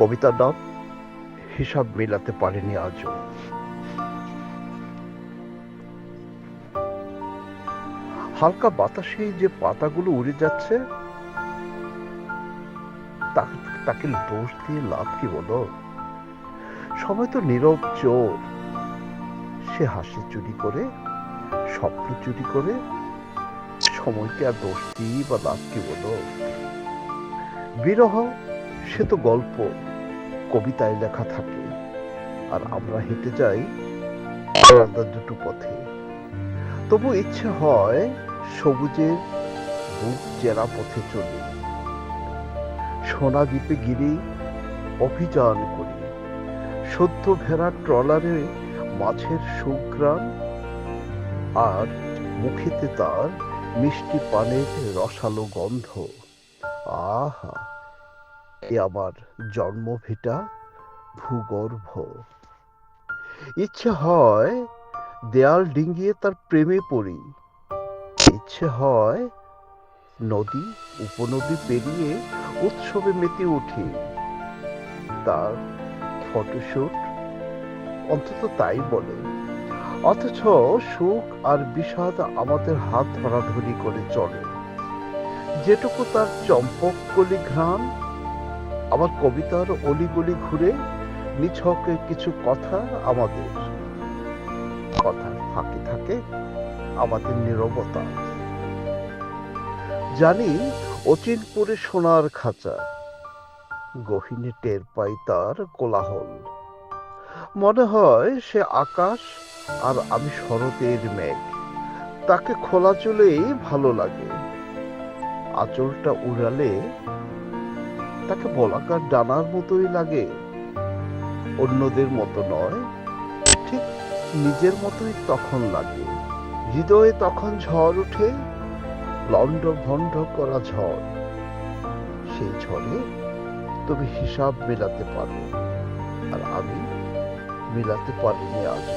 কবিতার নাম হিসাব মেলাতে পারেনি আজও। হালকা বাতাসে যে পাতাগুলো উড়ে যাচ্ছে, তাকে দোষ দিয়ে লাভ কি বলো? সময় তো নীরব চোর। সে হাসি চুরি করে, স্বপ্ন চুরি করে। সময়কে আর দোষ দিয়ে বা লাভ কি বলো? বিরহ সে তো গল্প কবিতায় লেখা থাকে, আর আমরা হেঁটে যাই আলাদা দুটো পথে। তবু ইচ্ছে হয় সবুজের বুক চেরা পথে চলি, সোনা দ্বীপে গিরি অভিযান করি। সদ্য ভেড়া ট্রলারে মাছের সুঘ্রাণ, আর মুখেতে তার মিষ্টি পানের রসালো গন্ধ। আহা, এ আমার জন্মভিটা ভূগর্ভ। ইচ্ছে হয় দেয়াল ডিঙ্গিয়ে তার প্রেমে পড়ি। ইচ্ছে হয় নদী উপনদী পেরিয়ে উৎসবে মেতে উঠি। তার ফটোশুট অন্তত তাই বলে। অথচ সুখ আর বিষাদ আমাদের হাত ধরাধরি করে চলে। যেটুকু তার চম্পককলি ঘ্রাণ, আমার কবিতার অলিগলি ঘুরে নিছক কিছু কথা। আমাদের কথার ফাঁকে থাকে আমাদের নীরবতা। জানি অচিনপুরে সোনার খাঁচা, গহীনে টের পাই তার কোলাহল। মনে হয় সে আকাশ আর আমি শরতের মেঘ। তাকে খোলা চুলেই ভালো লাগে। আঁচলটা উড়ালে তাকে বলাকার ডানার মতোই লাগে। অন্যদের মতো নয়, ঠিক নিজের মতোই তখন লাগে। হৃদয়ে তখন ঝড় উঠে, লণ্ড ভণ্ড করা ঝড়। সেই ঝড়ে তুমি হিসাব মেলাতে পারো, আর আমি মেলাতে পারিনি আজ।